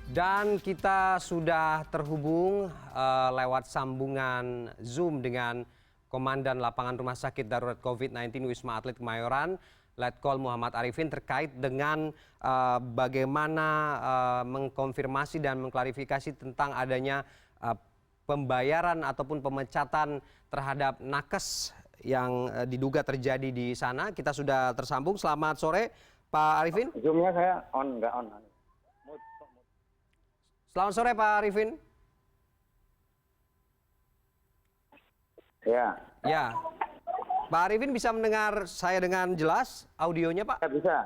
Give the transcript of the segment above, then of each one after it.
Dan kita sudah terhubung lewat sambungan Zoom dengan Komandan Lapangan Rumah Sakit Darurat COVID-19 Wisma Atlet Kemayoran, Letkol Muhammad Arifin, terkait dengan bagaimana mengkonfirmasi dan mengklarifikasi tentang adanya pembayaran ataupun pemecatan terhadap nakes yang diduga terjadi di sana. Kita sudah tersambung. Selamat sore, Pak Arifin. Zoom-nya saya on, nggak on. Selamat sore, Pak Arifin. Ya. Ya, Pak Arifin bisa mendengar saya dengan jelas audionya, Pak? Ya, bisa.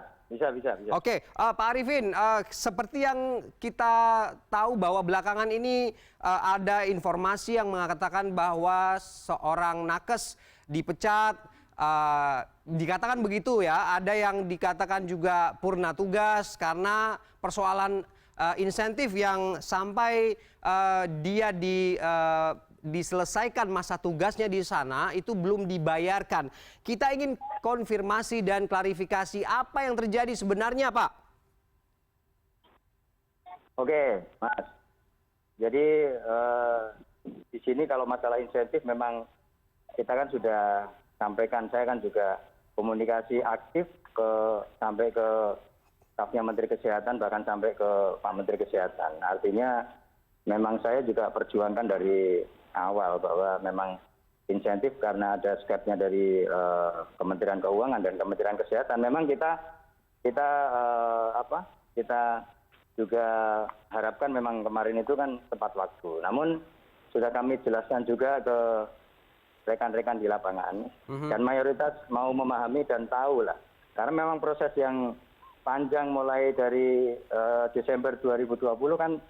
Oke, Pak Arifin, seperti yang kita tahu bahwa belakangan ini ada informasi yang mengatakan bahwa seorang nakes dipecat, dikatakan begitu ya, ada yang dikatakan juga purna tugas karena persoalan insentif yang sampai dia diselesaikan masa tugasnya di sana itu belum dibayarkan. Kita ingin konfirmasi dan klarifikasi apa yang terjadi sebenarnya, Pak. Oke, Mas. Jadi di sini kalau masalah insentif memang kita kan sudah sampaikan, saya kan juga komunikasi aktif sampai ke stafnya Menteri Kesehatan, bahkan sampai ke Pak Menteri Kesehatan. Artinya memang saya juga perjuangkan dari awal bahwa memang insentif karena ada skepnya dari Kementerian Keuangan dan Kementerian Kesehatan. Memang kita juga harapkan memang kemarin itu kan tepat waktu. Namun sudah kami jelaskan juga ke rekan-rekan di lapangan dan mayoritas mau memahami dan tahu lah. Karena memang proses yang panjang mulai dari Desember 2020 kan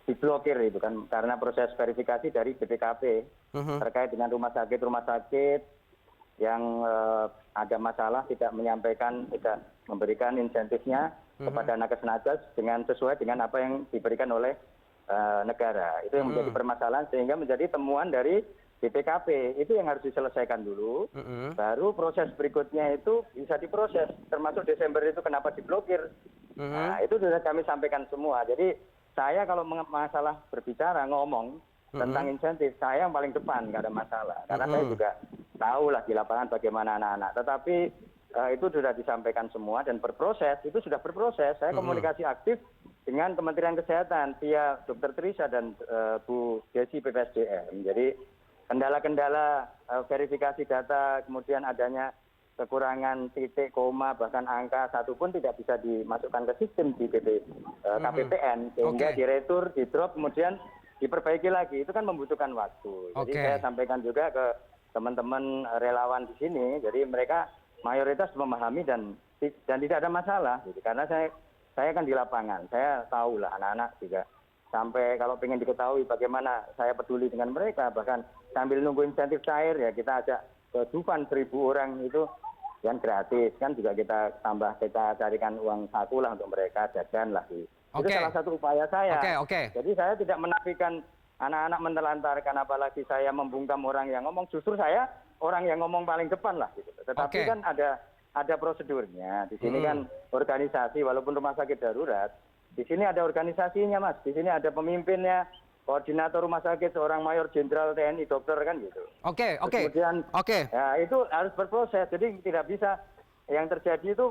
diblokir itu kan karena proses verifikasi dari BPKP terkait dengan rumah sakit yang ada masalah tidak menyampaikan, tidak memberikan insentifnya kepada nakes-nakes sesuai dengan apa yang diberikan oleh negara. Itu yang menjadi permasalahan sehingga menjadi temuan dari BPKP. Itu yang harus diselesaikan dulu, baru proses berikutnya itu bisa diproses. Termasuk Desember itu kenapa diblokir. Nah, itu sudah kami sampaikan semua. Jadi saya kalau masalah berbicara, ngomong tentang insentif, saya yang paling depan, nggak ada masalah. Karena saya juga tahu lah di lapangan bagaimana anak-anak. Tetapi itu sudah disampaikan semua dan berproses, itu sudah berproses. Saya komunikasi aktif dengan Kementerian Kesehatan via Dr. Trisha dan Bu Desi PPSDM. Jadi kendala-kendala verifikasi data, kemudian adanya kekurangan titik, koma, bahkan angka satu pun tidak bisa dimasukkan ke sistem di KPPN. Sehingga diretur, di-drop, kemudian diperbaiki lagi. Itu kan membutuhkan waktu. Jadi saya sampaikan juga ke teman-teman relawan di sini, jadi mereka mayoritas memahami dan tidak ada masalah. Gitu. Karena saya kan di lapangan, saya tahu lah anak-anak juga. Sampai kalau ingin diketahui bagaimana saya peduli dengan mereka, bahkan sambil nunggu insentif cair ya kita ajak ke Dufan 1.000 orang itu yang gratis kan juga kita carikan uang saku lah untuk mereka jajan lah. Itu salah satu upaya saya. Jadi saya tidak menafikan anak-anak menelantarkan, apalagi saya membungkam orang yang ngomong. Justru saya orang yang ngomong paling depan lah. Gitu. Tetapi kan ada prosedurnya. Di sini kan organisasi walaupun rumah sakit darurat. Di sini ada organisasinya, Mas. Di sini ada pemimpinnya, koordinator rumah sakit, seorang mayor jenderal TNI, dokter kan gitu. Kemudian ya, itu harus berproses. Jadi tidak bisa yang terjadi itu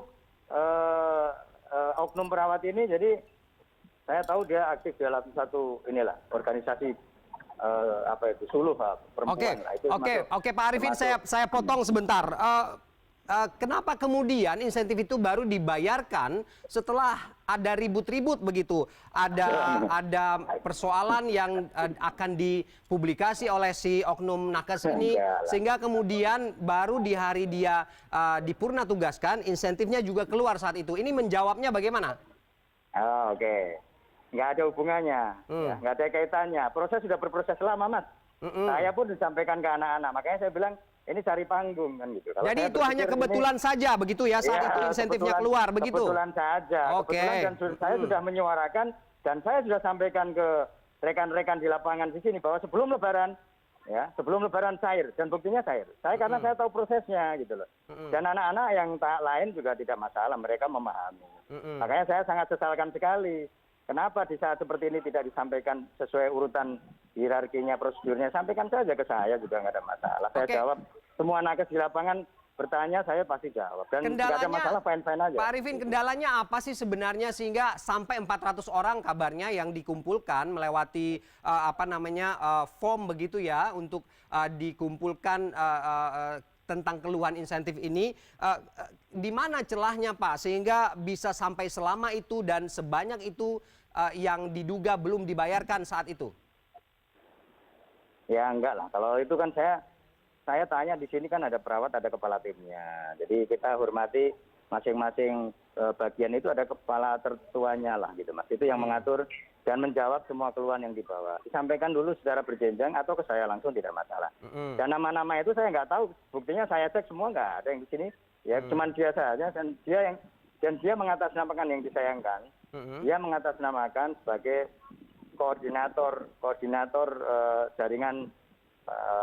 oknum perawat ini. Jadi saya tahu dia aktif dalam satu organisasi suluh perempuan. Oke, Pak Arifin, saya potong sebentar. Kenapa kemudian insentif itu baru dibayarkan setelah ada ribut-ribut begitu? Ada persoalan yang akan dipublikasi oleh si oknum nakes ini, sehingga kemudian baru di hari dia dipurna tugaskan, insentifnya juga keluar saat itu. Ini menjawabnya bagaimana? Nggak ada hubungannya, nggak ada kaitannya. Proses sudah berproses lama, Mas. Saya pun disampaikan ke anak-anak, makanya saya bilang, ini cari panggung kan gitu. Jadi itu hanya kebetulan saja begitu ya saat itu insentifnya keluar begitu. Kebetulan saja. Kebetulan dan saya sudah menyuarakan dan saya sudah sampaikan ke rekan-rekan di lapangan di sini bahwa sebelum Lebaran cair dan buktinya cair. Karena saya tahu prosesnya gitu loh. Dan anak-anak yang lain juga tidak masalah, mereka memahami. Makanya saya sangat sesalkan sekali kenapa di saat seperti ini tidak disampaikan sesuai urutan hierarkinya, prosedurnya, sampaikan saja ke saya juga nggak ada masalah. Saya Oke. jawab, semua nakes di lapangan bertanya, saya pasti jawab. Dan nggak ada masalah, fine-fine aja. Pak Arifin, kendalanya apa sih sebenarnya sehingga sampai 400 orang kabarnya yang dikumpulkan melewati form begitu ya untuk dikumpulkan tentang keluhan insentif ini, di mana celahnya Pak sehingga bisa sampai selama itu dan sebanyak itu yang diduga belum dibayarkan saat itu? Ya enggak lah, kalau itu kan saya tanya di sini kan ada perawat, ada kepala timnya. Jadi kita hormati masing-masing bagian itu ada kepala tertuanya lah gitu Mas. Itu yang mengatur dan menjawab semua keluhan yang dibawa. Disampaikan dulu secara berjenjang atau ke saya langsung tidak masalah. Dan nama-nama itu saya nggak tahu, buktinya saya cek semua nggak ada yang di sini. Ya cuman dia saja dan dia mengatasnamakan yang disayangkan. Dia mengatasnamakan sebagai koordinator jaringan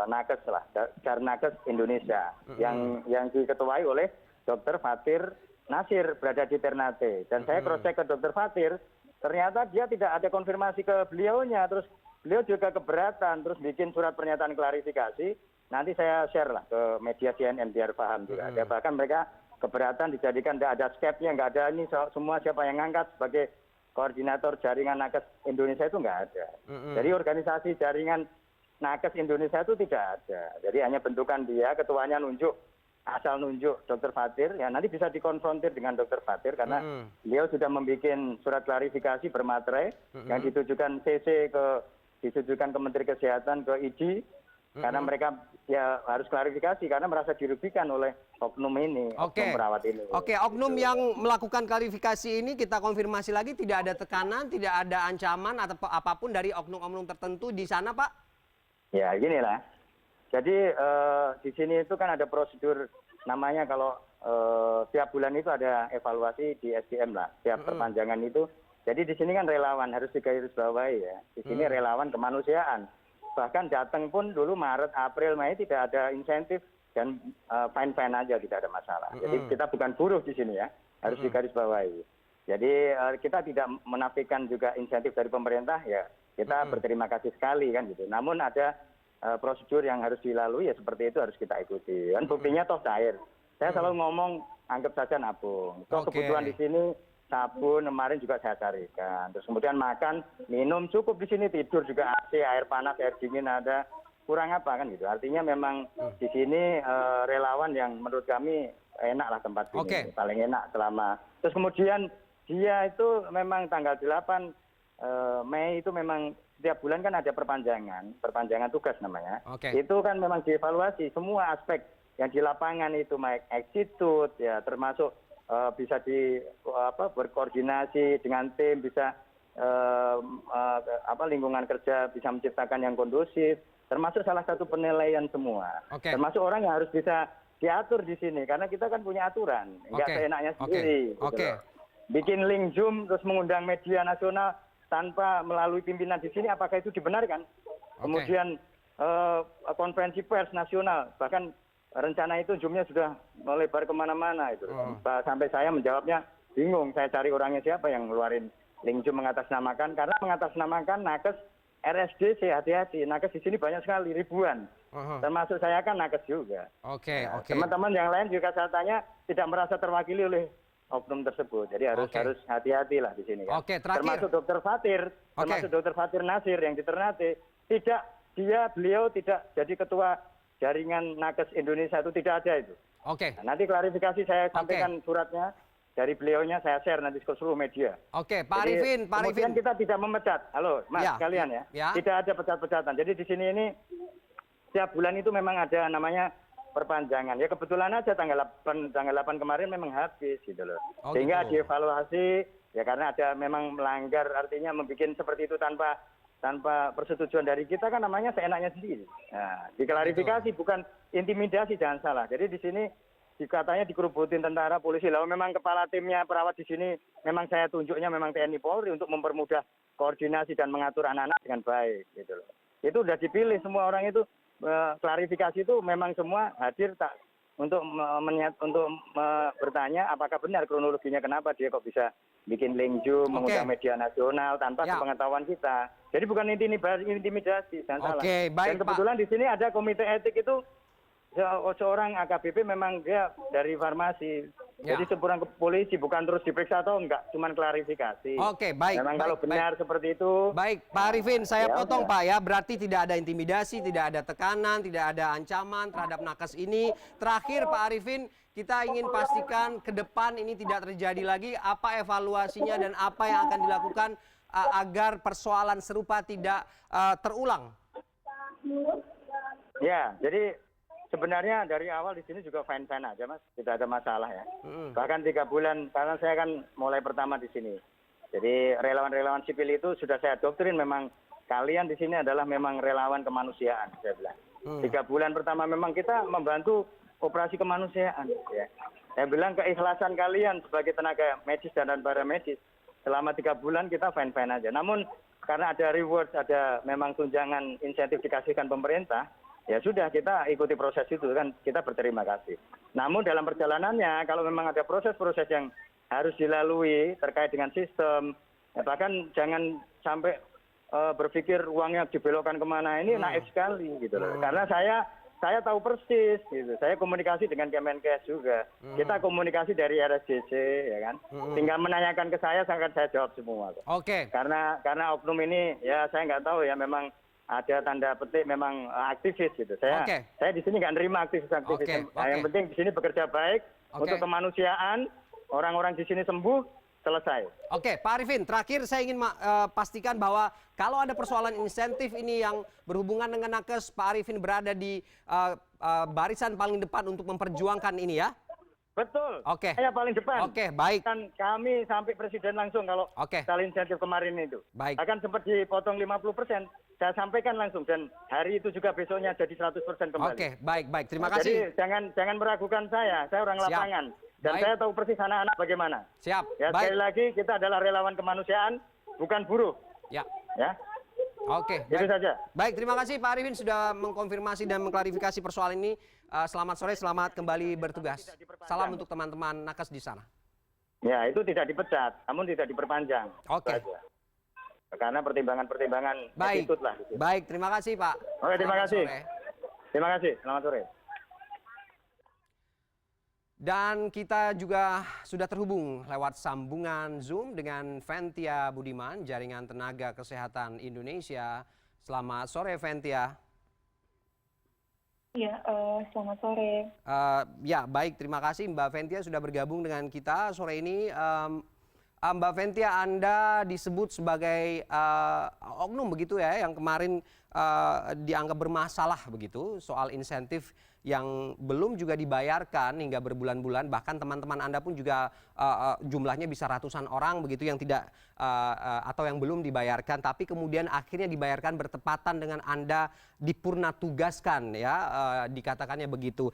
nakes lah, Jarnakes Indonesia yang diketuai oleh Dr. Fatir Nasir berada di Ternate. Dan saya cross check ke Dr. Fatir, ternyata dia tidak ada konfirmasi ke beliaunya, terus beliau juga keberatan, terus bikin surat pernyataan klarifikasi. Nanti saya share lah ke media CNN biar paham juga. Ya, bahkan mereka keberatan dijadikan tidak ada stepnya, nggak ada ini semua siapa yang ngangkat sebagai koordinator jaringan nakes Indonesia itu nggak ada. Jadi organisasi jaringan nakes Indonesia itu tidak ada. Jadi hanya bentukan dia, ketuanya nunjuk, asal nunjuk Dr. Fatir, ya nanti bisa dikonfrontir dengan Dr. Fatir karena beliau sudah membuat surat klarifikasi bermaterai yang ditujukan ditujukan ke Menteri Kesehatan, ke IDI, karena mereka ya harus klarifikasi karena merasa dirugikan oleh oknum ini, oknum perawat ini. Oke, oknum yang melakukan klarifikasi ini kita konfirmasi lagi tidak ada tekanan, tidak ada ancaman atau apapun dari oknum-oknum tertentu di sana, Pak? Ya, ginilah. Jadi di sini itu kan ada prosedur namanya kalau setiap bulan itu ada evaluasi di SDM lah, setiap perpanjangan itu. Jadi di sini kan relawan harus digarisbawahi ya. Di sini relawan kemanusiaan. Bahkan datang pun dulu Maret, April, Mei tidak ada insentif dan fine-fine aja, tidak ada masalah. Jadi kita bukan buruh di sini ya, harus digarisbawahi. Jadi kita tidak menafikan juga insentif dari pemerintah ya. Kita berterima kasih sekali kan gitu. Namun ada prosedur yang harus dilalui ya seperti itu harus kita ikuti. Dan buktinya toh cair. Saya selalu ngomong anggap saja nabung. Toh kebutuhan di sini sabun kemarin juga saya carikan. Terus kemudian makan, minum cukup di sini, tidur juga AC, air panas, air dingin ada. Kurang apa kan gitu. Artinya memang di sini relawan yang menurut kami enak lah tempat ini. Paling enak selama. Terus kemudian dia itu memang tanggal 8 Mei itu memang setiap bulan kan ada perpanjangan tugas namanya. Itu kan memang dievaluasi semua aspek yang di lapangan itu, baik attitude ya, termasuk bisa berkoordinasi dengan tim, bisa lingkungan kerja bisa menciptakan yang kondusif, termasuk salah satu penilaian semua. Termasuk orang yang harus bisa diatur di sini karena kita kan punya aturan, nggak seenaknya sendiri. Gitu. Bikin link Zoom terus mengundang media nasional tanpa melalui pimpinan di sini, apakah itu dibenarkan? Kemudian konferensi pers nasional, bahkan rencana itu Zoom-nya sudah melebar kemana-mana itu. Sampai saya menjawabnya bingung, saya cari orangnya siapa yang ngeluarin link Zoom mengatasnamakan, karena mengatasnamakan nakes RSDC, hati-hati, nakes di sini banyak sekali, ribuan. Termasuk saya kan nakes juga. Teman-teman yang lain juga saya tanya tidak merasa terwakili oleh oknum tersebut. Jadi harus hati-hati lah di sini kan. Termasuk Dr. Fatir Nasir yang di Ternate, beliau tidak jadi ketua jaringan nakes Indonesia, itu tidak ada itu. Nah, nanti klarifikasi saya sampaikan suratnya dari beliaunya, saya share nanti ke seluruh media. Pak Arifin. Kemudian kita tidak memecat. Halo, Mas sekalian ya. Tidak ada pecat-pecatan. Jadi di sini ini setiap bulan itu memang ada namanya perpanjangan. Ya kebetulan aja tanggal 8 kemarin memang habis gitu loh. Sehingga dievaluasi ya karena ada memang melanggar, artinya membuat seperti itu tanpa persetujuan dari kita kan namanya seenaknya sendiri. Nah, diklarifikasi bukan intimidasi, jangan salah. Jadi di sini katanya dikerubutin tentara, polisi. Lalu memang kepala timnya perawat di sini memang saya tunjuknya memang TNI Polri untuk mempermudah koordinasi dan mengatur anak-anak dengan baik gitu loh. Itu udah dipilih semua orang itu. Klarifikasi itu memang semua hadir tak bertanya apakah benar kronologinya kenapa dia kok bisa bikin link Zoom, mengundang media nasional tanpa sepengetahuan kita. Jadi bukan intimidasi, jangan salah. Baik, dan kebetulan di sini ada komite etik itu seorang AKBP memang dia dari farmasi. Jadi seorang polisi, bukan terus diperiksa atau enggak, cuman klarifikasi. Baik. Memang kalau benar seperti itu. Baik, Pak Arifin, saya potong Pak ya. Berarti tidak ada intimidasi, tidak ada tekanan, tidak ada ancaman terhadap nakes ini. Terakhir Pak Arifin, kita ingin pastikan ke depan ini tidak terjadi lagi. Apa evaluasinya dan apa yang akan dilakukan agar persoalan serupa tidak terulang? Ya, jadi sebenarnya dari awal di sini juga fine-fine aja, Mas. Tidak ada masalah ya. Bahkan 3 bulan, karena saya kan mulai pertama di sini. Jadi relawan-relawan sipil itu sudah saya doktrin memang kalian di sini adalah memang relawan kemanusiaan, saya bilang. 3 bulan pertama memang kita membantu operasi kemanusiaan. Ya. Saya bilang keikhlasan kalian sebagai tenaga medis dan paramedis selama 3 bulan kita fine-fine aja. Namun karena ada reward, ada memang tunjangan insentif dikasihkan pemerintah, ya sudah kita ikuti proses itu kan, kita berterima kasih. Namun dalam perjalanannya kalau memang ada proses-proses yang harus dilalui terkait dengan sistem, ya bahkan jangan sampai berpikir uangnya dibelokkan kemana, ini naif sekali gitu loh. Karena saya tahu persis gitu. Saya komunikasi dengan Kemenkes juga. Kita komunikasi dari RSJC ya kan. Tinggal menanyakan ke saya akan saya jawab semua. Karena oknum ini ya saya nggak tahu ya, memang ada tanda petik memang aktivis gitu. Saya di sini nggak nerima aktivis-aktivis. Yang penting di sini bekerja baik untuk kemanusiaan, orang-orang di sini sembuh, selesai. Pak Arifin, terakhir saya ingin pastikan bahwa kalau ada persoalan insentif ini yang berhubungan dengan nakes, Pak Arifin berada di barisan paling depan untuk memperjuangkan ini ya? Betul. Saya paling depan. Baik. Dan kami sampai presiden langsung kalau soal insentif kemarin itu. Baik. Akan sempat dipotong 50%. Saya sampaikan langsung dan hari itu juga besoknya jadi 100% kembali. Baik. Terima kasih. Jadi jangan meragukan saya orang lapangan. Dan saya tahu persis anak-anak bagaimana. Siap. Ya, sekali lagi kita adalah relawan kemanusiaan, bukan buruh. Ya. Itu saja. Baik, terima kasih Pak Arifin sudah mengkonfirmasi dan mengklarifikasi persoalan ini. Selamat sore, selamat kembali bertugas. Salam untuk teman-teman nakes di sana. Ya, itu tidak dipecat, namun tidak diperpanjang. Karena pertimbangan-pertimbangan attitude lah. Gitu. Baik, terima kasih Pak. Terima kasih. Terima kasih, selamat sore. Dan kita juga sudah terhubung lewat sambungan Zoom dengan Ventia Budiman, Jaringan Tenaga Kesehatan Indonesia. Selamat sore, Ventia. Ya, selamat sore. Ya, baik. Terima kasih Mbak Ventia sudah bergabung dengan kita sore ini. Mbak Ventia, Anda disebut sebagai oknum begitu ya, yang kemarin dianggap bermasalah begitu soal insentif yang belum juga dibayarkan hingga berbulan-bulan, bahkan teman-teman Anda pun juga jumlahnya bisa ratusan orang begitu yang tidak atau yang belum dibayarkan, tapi kemudian akhirnya dibayarkan bertepatan dengan Anda dipurna tugaskan ya, dikatakannya begitu.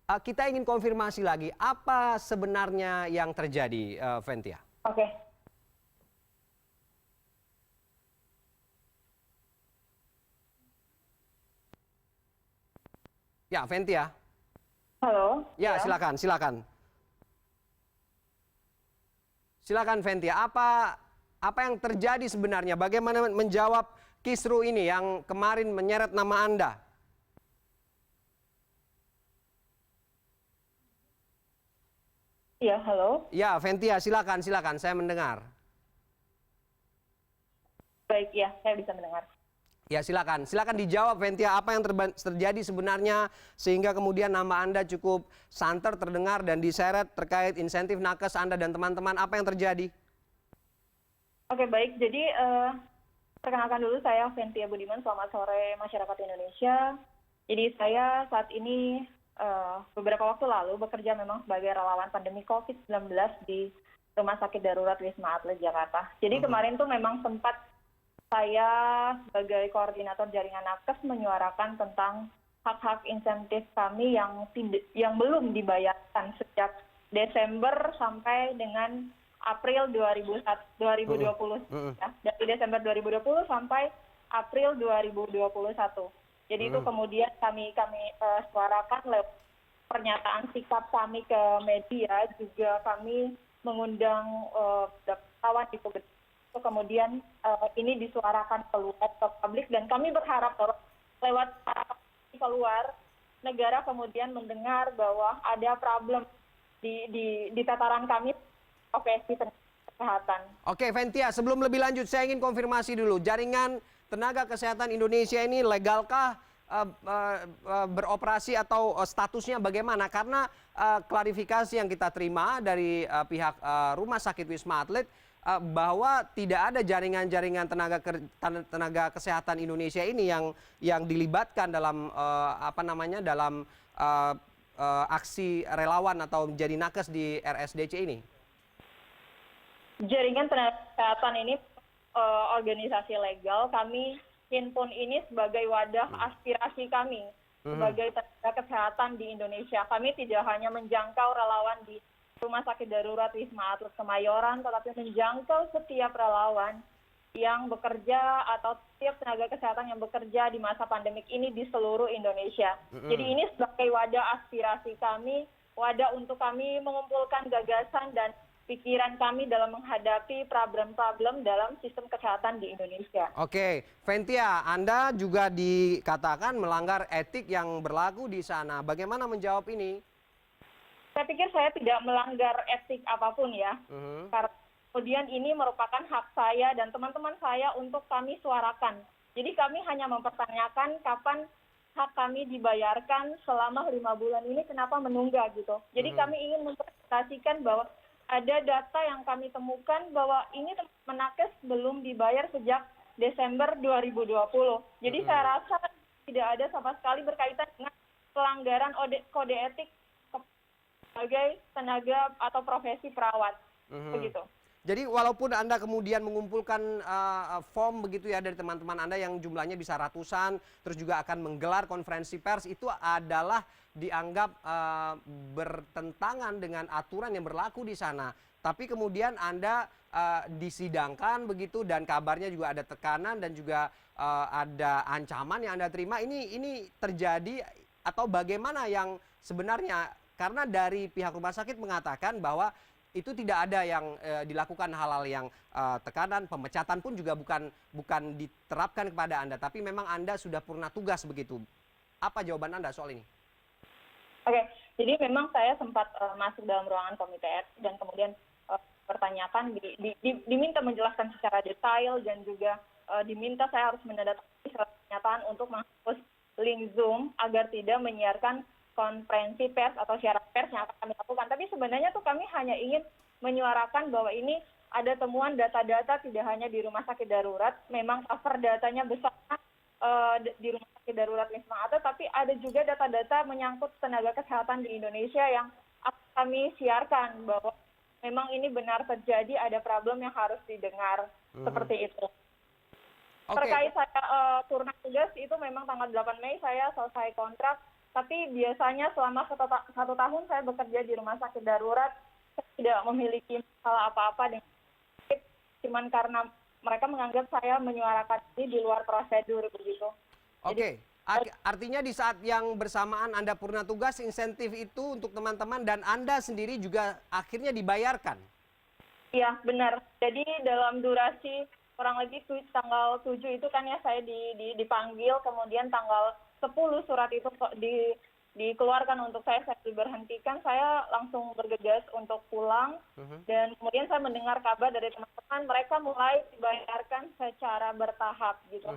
Kita ingin konfirmasi lagi, apa sebenarnya yang terjadi, Ventia? Ya, Ventia. Halo. Ya, silakan. Silakan Ventia. Apa yang terjadi sebenarnya? Bagaimana menjawab kisru ini yang kemarin menyeret nama Anda? Iya, halo. Ya, Ventia, silakan. Saya mendengar. Baik, ya, saya bisa mendengar. Ya, silakan dijawab Ventia, apa yang terjadi sebenarnya sehingga kemudian nama Anda cukup santer terdengar dan diseret terkait insentif nakes Anda dan teman-teman, apa yang terjadi? Baik, jadi perkenalkan dulu, saya Ventia Budiman. Selamat sore masyarakat Indonesia. Jadi saya saat ini beberapa waktu lalu bekerja memang sebagai relawan pandemi COVID-19 di Rumah Sakit Darurat Wisma Atlet Jakarta. Jadi kemarin tuh memang sempat saya sebagai koordinator jaringan nakes menyuarakan tentang hak-hak insentif kami yang belum dibayarkan sejak Desember sampai dengan April 2020. Ya, dari Desember 2020 sampai April 2021. Jadi itu kemudian kami suarakan lewat pernyataan sikap kami ke media, juga kami mengundang kawan di publik. Kemudian ini disuarakan keluar ke publik, dan kami berharap bahwa lewat keluar negara kemudian mendengar bahwa ada problem di tataran kami profesi kesehatan. Oke, Ventia, sebelum lebih lanjut saya ingin konfirmasi dulu. Jaringan tenaga kesehatan Indonesia ini legalkah beroperasi atau statusnya bagaimana? Karena klarifikasi yang kita terima dari pihak Rumah Sakit Wisma Atlet bahwa tidak ada jaringan-jaringan tenaga kesehatan Indonesia ini yang dilibatkan dalam dalam aksi relawan atau menjadi nakes di RSDC ini. Jaringan tenaga kesehatan ini organisasi legal. Kami himpun ini sebagai wadah aspirasi kami sebagai tenaga kesehatan di Indonesia. Kami tidak hanya menjangkau relawan di Rumah Sakit Darurat Wisma Atlet Kemayoran, tetapi menjangkau setiap relawan yang bekerja atau setiap tenaga kesehatan yang bekerja di masa pandemik ini di seluruh Indonesia. Jadi ini sebagai wadah aspirasi kami, wadah untuk kami mengumpulkan gagasan dan pikiran kami dalam menghadapi problem-problem dalam sistem kesehatan di Indonesia. Oke, Ventia, Anda juga dikatakan melanggar etik yang berlaku di sana. Bagaimana menjawab ini? Saya pikir saya tidak melanggar etik apapun ya. Karena kemudian ini merupakan hak saya dan teman-teman saya untuk kami suarakan. Jadi kami hanya mempertanyakan kapan hak kami dibayarkan selama 5 bulan ini, kenapa menunggak gitu. Jadi kami ingin mempresentasikan bahwa ada data yang kami temukan bahwa ini menakes belum dibayar sejak Desember 2020. Jadi saya rasa tidak ada sama sekali berkaitan dengan pelanggaran kode etik sebagai tenaga atau profesi perawat. Begitu. Jadi walaupun Anda kemudian mengumpulkan form begitu ya dari teman-teman Anda yang jumlahnya bisa ratusan, terus juga akan menggelar konferensi pers, itu adalah dianggap bertentangan dengan aturan yang berlaku di sana. Tapi kemudian Anda disidangkan begitu dan kabarnya juga ada tekanan dan juga ada ancaman yang Anda terima. Ini terjadi atau bagaimana yang sebenarnya? Karena dari pihak rumah sakit mengatakan bahwa itu tidak ada yang dilakukan hal-hal yang tekanan, pemecatan pun juga bukan diterapkan kepada Anda, tapi memang Anda sudah purna tugas begitu. Apa jawaban Anda soal ini? Oke, jadi memang saya sempat masuk dalam ruangan komite etik dan kemudian pertanyakan, diminta menjelaskan secara detail dan juga diminta saya harus menandatangani surat pernyataan untuk menghapus link Zoom agar tidak menyiarkan konferensi pers atau siaran pers yang akan kami lakukan. Tapi sebenarnya tuh kami hanya ingin menyuarakan bahwa ini ada temuan data-data tidak hanya di Rumah Sakit Darurat, memang cover datanya besar di Rumah Sakit Darurat Wisma Atlet, tapi ada juga data-data menyangkut tenaga kesehatan di Indonesia yang akan kami siarkan bahwa memang ini benar terjadi, ada problem yang harus didengar, seperti itu. Okay. Terkait saya purna tugas itu memang tanggal 8 Mei saya selesai kontrak, tapi biasanya selama satu tahun saya bekerja di Rumah Sakit Darurat, saya tidak memiliki masalah apa-apa dengan sakit, cuman karena mereka menganggap saya menyuarakan ini di luar prosedur begitu. Oke, artinya di saat yang bersamaan Anda purna tugas, insentif itu untuk teman-teman dan Anda sendiri juga akhirnya dibayarkan? Iya, benar. Jadi dalam durasi kurang lebih tanggal 7 itu kan ya saya dipanggil, kemudian tanggal 10 surat itu dikeluarkan untuk saya diberhentikan, saya langsung bergegas untuk pulang. Dan kemudian saya mendengar kabar dari teman-teman, mereka mulai dibayarkan secara bertahap gitu.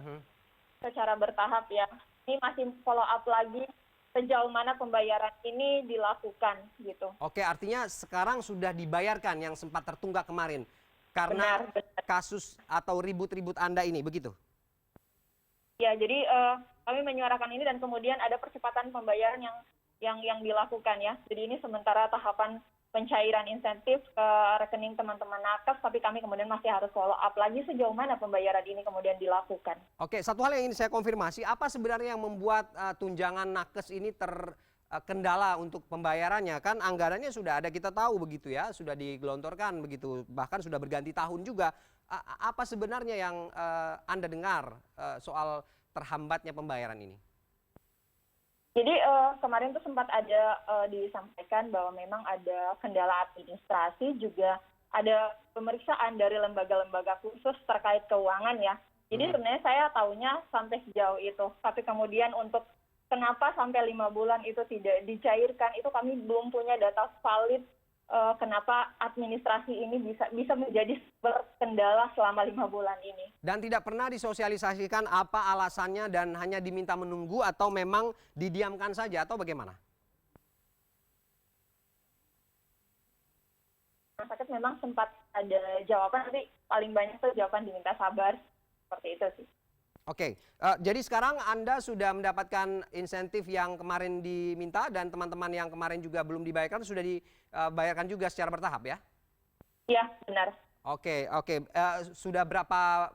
Secara bertahap ya. Ini masih follow up lagi sejauh mana pembayaran ini dilakukan gitu. Oke, artinya sekarang sudah dibayarkan yang sempat tertunggak kemarin karena benar. Kasus atau ribut-ribut Anda ini, begitu? Ya, jadi kami menyuarakan ini dan kemudian ada percepatan pembayaran yang dilakukan ya. Jadi ini sementara tahapan pencairan insentif ke rekening teman-teman nakes, tapi kami kemudian masih harus follow up lagi sejauh mana pembayaran ini kemudian dilakukan. Oke, satu hal yang ingin saya konfirmasi, apa sebenarnya yang membuat tunjangan nakes ini terkendala untuk pembayarannya? Kan anggarannya sudah ada, kita tahu begitu ya, sudah digelontorkan begitu, bahkan sudah berganti tahun juga. Apa sebenarnya yang Anda dengar soal terhambatnya pembayaran ini? Jadi kemarin tuh sempat ada disampaikan bahwa memang ada kendala administrasi, juga ada pemeriksaan dari lembaga-lembaga khusus terkait keuangan ya. Jadi sebenarnya saya tahunya sampai sejauh itu. Tapi kemudian untuk kenapa sampai 5 bulan itu tidak dicairkan, itu kami belum punya data valid kenapa administrasi ini bisa menjadi berkendala selama 5 bulan ini. Dan tidak pernah disosialisasikan apa alasannya dan hanya diminta menunggu atau memang didiamkan saja atau bagaimana? Rumah sakit memang sempat ada jawaban, tapi paling banyak tuh jawaban diminta sabar, seperti itu sih. Oke, jadi sekarang Anda sudah mendapatkan insentif yang kemarin diminta dan teman-teman yang kemarin juga belum dibayarkan sudah dibayarkan juga secara bertahap ya? Iya, benar. Oke. Sudah berapa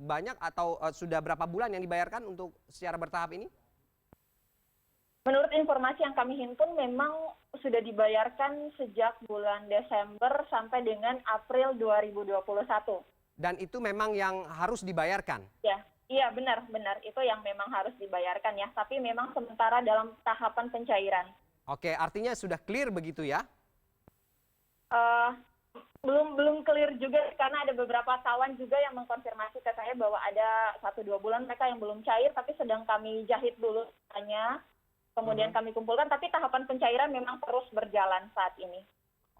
banyak atau sudah berapa bulan yang dibayarkan untuk secara bertahap ini? Menurut informasi yang kami himpun memang sudah dibayarkan sejak bulan Desember sampai dengan April 2021. Dan itu memang yang harus dibayarkan? Ya. Iya, benar. Itu yang memang harus dibayarkan ya. Tapi memang sementara dalam tahapan pencairan. Oke, artinya sudah clear begitu ya? Belum clear juga karena ada beberapa kawan juga yang mengkonfirmasi ke saya bahwa ada 1-2 bulan mereka yang belum cair, tapi sedang kami jahit dulu hanya kemudian kami kumpulkan. Tapi tahapan pencairan memang terus berjalan saat ini.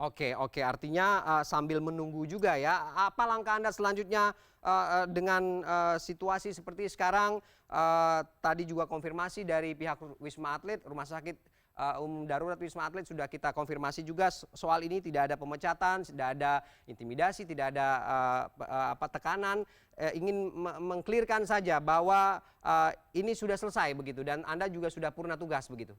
Oke, artinya sambil menunggu juga ya. Apa langkah Anda selanjutnya dengan situasi seperti sekarang? Tadi juga konfirmasi dari pihak Wisma Atlet, Rumah Sakit Umum Darurat Wisma Atlet sudah kita konfirmasi juga soal ini, tidak ada pemecatan, tidak ada intimidasi, tidak ada tekanan. Ingin mengklirkan saja bahwa ini sudah selesai begitu dan Anda juga sudah purna tugas begitu.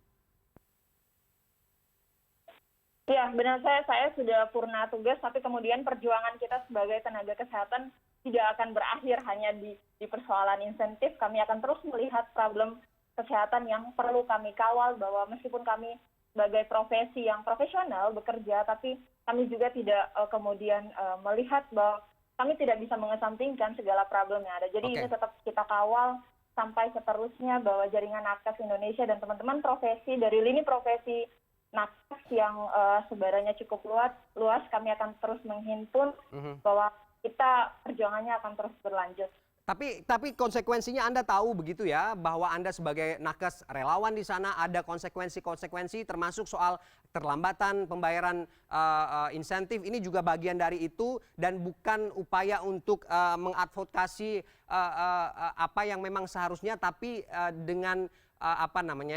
Ya, benar, saya sudah purna tugas, tapi kemudian perjuangan kita sebagai tenaga kesehatan tidak akan berakhir hanya di persoalan insentif. Kami akan terus melihat problem kesehatan yang perlu kami kawal, bahwa meskipun kami sebagai profesi yang profesional bekerja, tapi kami juga tidak kemudian melihat bahwa kami tidak bisa mengesampingkan segala problem yang ada. Jadi ini tetap kita kawal sampai seterusnya, bahwa jaringan nakes Indonesia dan teman-teman profesi dari lini profesi nakes yang sebarannya cukup luas, kami akan terus menghimpun bahwa kita perjuangannya akan terus berlanjut. Tapi konsekuensinya Anda tahu begitu ya, bahwa Anda sebagai nakes relawan di sana ada konsekuensi termasuk soal terlambatan pembayaran insentif, ini juga bagian dari itu dan bukan upaya untuk mengadvokasi apa yang memang seharusnya, tapi dengan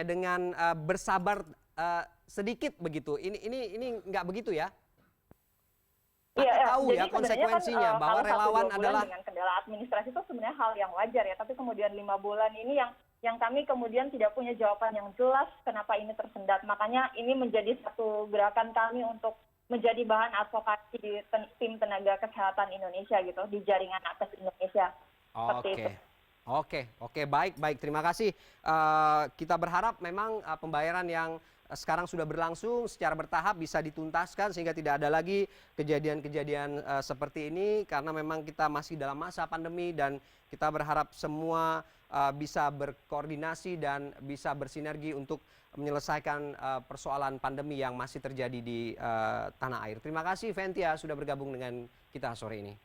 dengan bersabar sedikit begitu. Ini nggak begitu ya? Iya, tahu jadi ya konsekuensinya kan, bahwa relawan adalah dengan kendala administrasi itu sebenarnya hal yang wajar ya, tapi kemudian 5 bulan ini yang kami kemudian tidak punya jawaban yang jelas kenapa ini tersendat. Makanya ini menjadi satu gerakan kami untuk menjadi bahan advokasi di tim tenaga kesehatan Indonesia gitu, di jaringan nakes Indonesia. Seperti itu. Oke, baik. Terima kasih. Kita berharap memang pembayaran yang sekarang sudah berlangsung secara bertahap bisa dituntaskan sehingga tidak ada lagi kejadian-kejadian seperti ini, karena memang kita masih dalam masa pandemi dan kita berharap semua bisa berkoordinasi dan bisa bersinergi untuk menyelesaikan persoalan pandemi yang masih terjadi di tanah air. Terima kasih Ventia sudah bergabung dengan kita sore ini.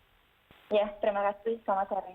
Ya, terima kasih. Selamat sore.